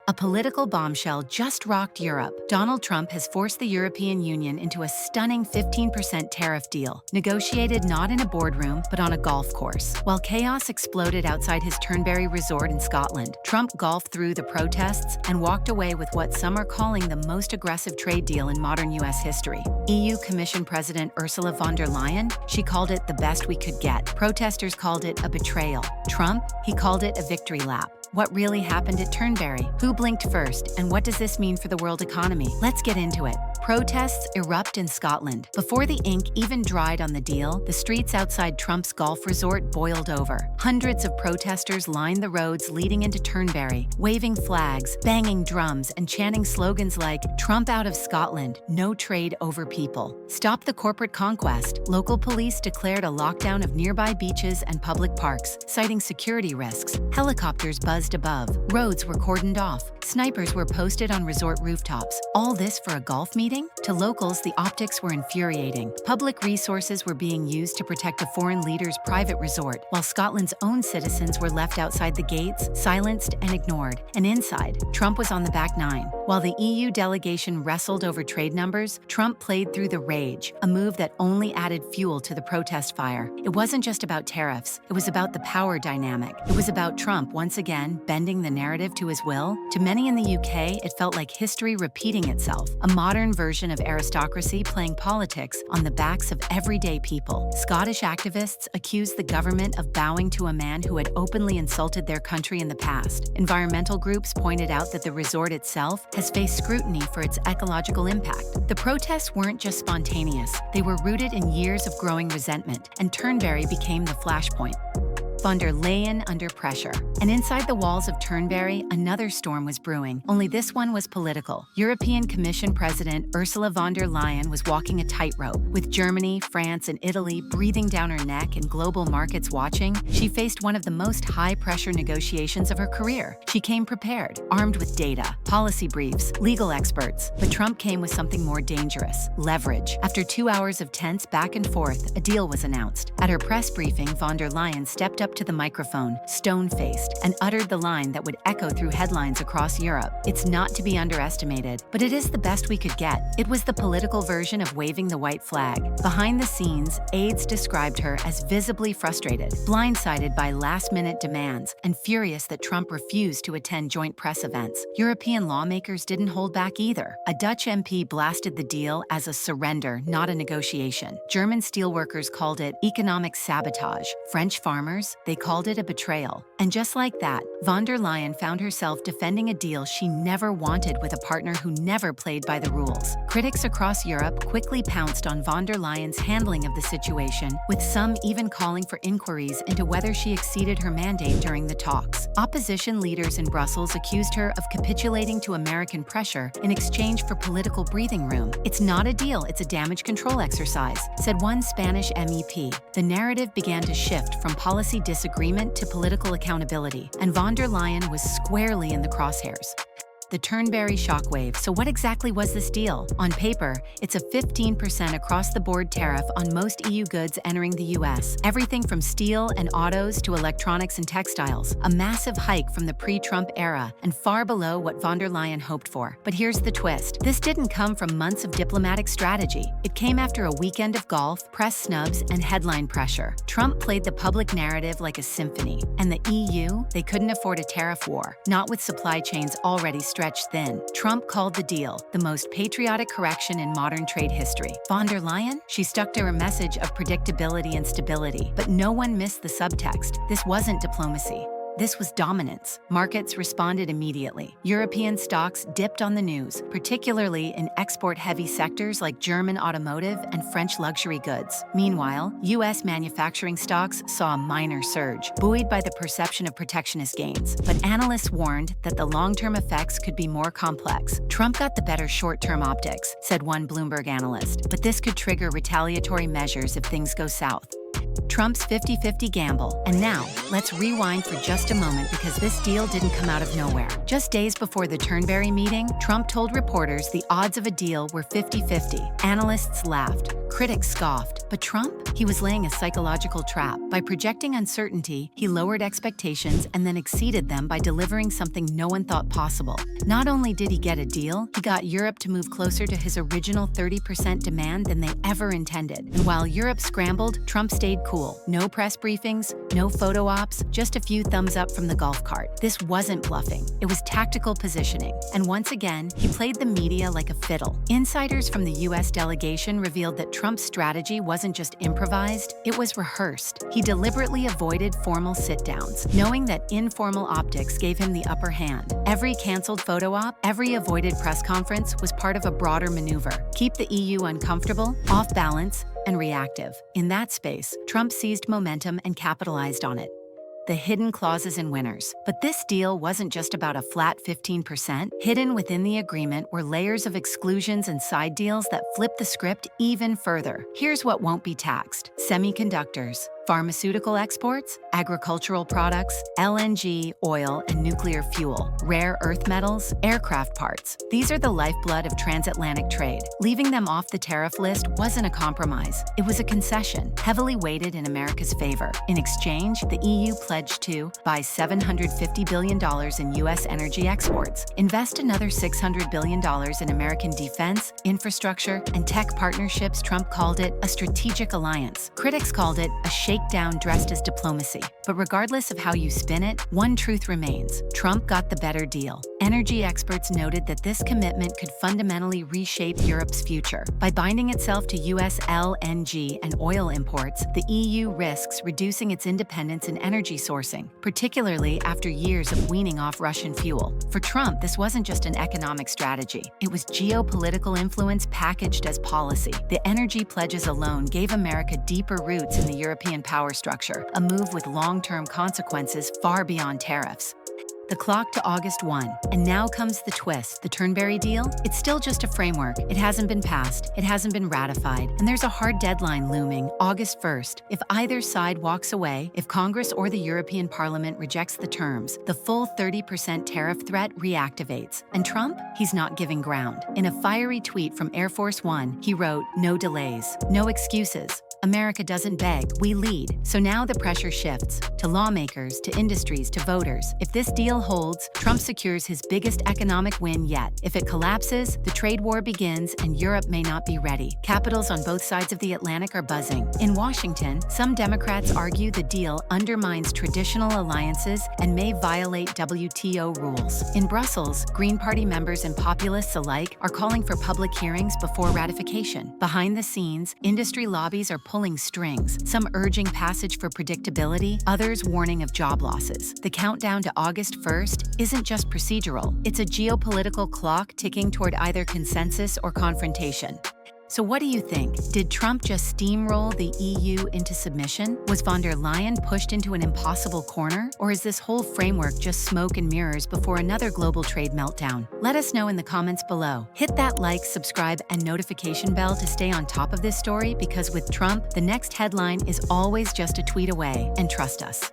A political bombshell just rocked Europe. Donald Trump has forced the European Union into a stunning 15% tariff deal, negotiated not in a boardroom, but on a golf course. While chaos exploded outside his Turnberry resort in Scotland, Trump golfed through the protests and walked away with what some are calling the most aggressive trade deal in modern U.S. history. EU Commission President Ursula von der Leyen, she called it the best we could get. Protesters called it a betrayal. Trump, he called it a victory lap. What really happened at Turnberry? Who blinked first? And what does this mean for the world economy? Let's get into it. Protests erupt in Scotland. Before the ink even dried on the deal, the streets outside Trump's golf resort boiled over. Hundreds of protesters lined the roads leading into Turnberry, waving flags, banging drums, and chanting slogans like, "Trump out of Scotland, no trade over people. Stop the corporate conquest." Local police declared a lockdown of nearby beaches and public parks, citing security risks. Helicopters buzzed above. Roads were cordoned off. Snipers were posted on resort rooftops. All this for a golf meeting? To locals, the optics were infuriating. Public resources were being used to protect a foreign leader's private resort, while Scotland's own citizens were left outside the gates, silenced and ignored. And inside, Trump was on the back nine. While the EU delegation wrestled over trade numbers, Trump played through the rage, a move that only added fuel to the protest fire. It wasn't just about tariffs, it was about the power dynamic. It was about Trump once again bending the narrative to his will. To many in the UK, it felt like history repeating itself, a modern version of aristocracy playing politics on the backs of everyday people. Scottish activists accused the government of bowing to a man who had openly insulted their country in the past. Environmental groups pointed out that the resort itself has faced scrutiny for its ecological impact. The protests weren't just spontaneous, they were rooted in years of growing resentment, and Turnberry became the flashpoint. Von der Leyen under pressure. And inside the walls of Turnberry, another storm was brewing, only this one was political. European Commission President Ursula von der Leyen was walking a tightrope. With Germany, France, and Italy breathing down her neck and global markets watching, she faced one of the most high-pressure negotiations of her career. She came prepared, armed with data, policy briefs, legal experts. But Trump came with something more dangerous: leverage. After 2 hours of tense back and forth, a deal was announced. At her press briefing, von der Leyen stepped up to the microphone, stone-faced, and uttered the line that would echo through headlines across Europe. It's not to be underestimated, but it is the best we could get. It was the political version of waving the white flag. Behind the scenes, aides described her as visibly frustrated, blindsided by last-minute demands, and furious that Trump refused to attend joint press events. European lawmakers didn't hold back either. A Dutch MP blasted the deal as a surrender, not a negotiation. German steelworkers called it economic sabotage. French farmers, they called it a betrayal. And just like that, von der Leyen found herself defending a deal she never wanted with a partner who never played by the rules. Critics across Europe quickly pounced on von der Leyen's handling of the situation, with some even calling for inquiries into whether she exceeded her mandate during the talks. Opposition leaders in Brussels accused her of capitulating to American pressure in exchange for political breathing room. "It's not a deal, it's a damage control exercise," said one Spanish MEP. The narrative began to shift from policy disagreement to political accountability, and von der Leyen was squarely in the crosshairs. The Turnberry shockwave. So what exactly was this deal? On paper, it's a 15% across-the-board tariff on most EU goods entering the US. Everything from steel and autos to electronics and textiles. A massive hike from the pre-Trump era and far below what von der Leyen hoped for. But here's the twist. This didn't come from months of diplomatic strategy. It came after a weekend of golf, press snubs, and headline pressure. Trump played the public narrative like a symphony. And the EU, they couldn't afford a tariff war, not with supply chains already stretched thin. Trump called the deal the most patriotic correction in modern trade history. Von der Leyen? She stuck to her message of predictability and stability, but no one missed the subtext. This wasn't diplomacy. This was dominance. Markets responded immediately. European stocks dipped on the news, particularly in export-heavy sectors like German automotive and French luxury goods. Meanwhile, US manufacturing stocks saw a minor surge, buoyed by the perception of protectionist gains. But analysts warned that the long-term effects could be more complex. Trump got the better short-term optics, said one Bloomberg analyst, but this could trigger retaliatory measures if things go south. Trump's 50-50 gamble. And now, let's rewind for just a moment because this deal didn't come out of nowhere. Just days before the Turnberry meeting, Trump told reporters the odds of a deal were 50-50. Analysts laughed. Critics scoffed. But Trump? He was laying a psychological trap. By projecting uncertainty, he lowered expectations and then exceeded them by delivering something no one thought possible. Not only did he get a deal, he got Europe to move closer to his original 30% demand than they ever intended. And while Europe scrambled, Trump stayed cool. No press briefings, no photo ops, just a few thumbs up from the golf cart. This wasn't bluffing. It was tactical positioning. And once again, he played the media like a fiddle. Insiders from the U.S. delegation revealed that Trump's strategy wasn't just improvised, it was rehearsed. He deliberately avoided formal sit-downs, knowing that informal optics gave him the upper hand. Every canceled photo op, every avoided press conference was part of a broader maneuver. Keep the EU uncomfortable, off balance, and reactive. In that space, Trump seized momentum and capitalized on it. The hidden clauses and winners. But this deal wasn't just about a flat 15%. Hidden within the agreement were layers of exclusions and side deals that flip the script even further. Here's what won't be taxed: semiconductors, pharmaceutical exports, agricultural products, LNG, oil, and nuclear fuel, rare earth metals, aircraft parts. These are the lifeblood of transatlantic trade. Leaving them off the tariff list wasn't a compromise. It was a concession, heavily weighted in America's favor. In exchange, the EU pledged to buy $750 billion in U.S. energy exports, invest another $600 billion in American defense, infrastructure, and tech partnerships. Trump called it a strategic alliance. Critics called it a shakedown dressed as diplomacy. But regardless of how you spin it, one truth remains: Trump got the better deal. Energy experts noted that this commitment could fundamentally reshape Europe's future. By binding itself to U.S. LNG and oil imports, the EU risks reducing its independence in energy sourcing, particularly after years of weaning off Russian fuel. For Trump, this wasn't just an economic strategy. It was geopolitical influence packaged as policy. The energy pledges alone gave America deeper roots in the European power structure, a move with long-term consequences far beyond tariffs. The clock to August 1, and now comes the twist. The Turnberry deal? It's still just a framework. It hasn't been passed, it hasn't been ratified, and there's a hard deadline looming, August 1st. If either side walks away, if Congress or the European Parliament rejects the terms, the full 30% tariff threat reactivates. And Trump? He's not giving ground. In a fiery tweet from Air Force One, he wrote, "No delays, no excuses. America doesn't beg, we lead." So now the pressure shifts to lawmakers, to industries, to voters. If this deal holds, Trump secures his biggest economic win yet. If it collapses, the trade war begins and Europe may not be ready. Capitals on both sides of the Atlantic are buzzing. In Washington, some Democrats argue the deal undermines traditional alliances and may violate WTO rules. In Brussels, Green Party members and populists alike are calling for public hearings before ratification. Behind the scenes, industry lobbies are pulling strings, some urging passage for predictability, others warning of job losses. The countdown to August 1st isn't just procedural, it's a geopolitical clock ticking toward either consensus or confrontation. So what do you think? Did Trump just steamroll the EU into submission? Was von der Leyen pushed into an impossible corner? Or is this whole framework just smoke and mirrors before another global trade meltdown? Let us know in the comments below. Hit that like, subscribe, and notification bell to stay on top of this story, because with Trump, the next headline is always just a tweet away. And trust us,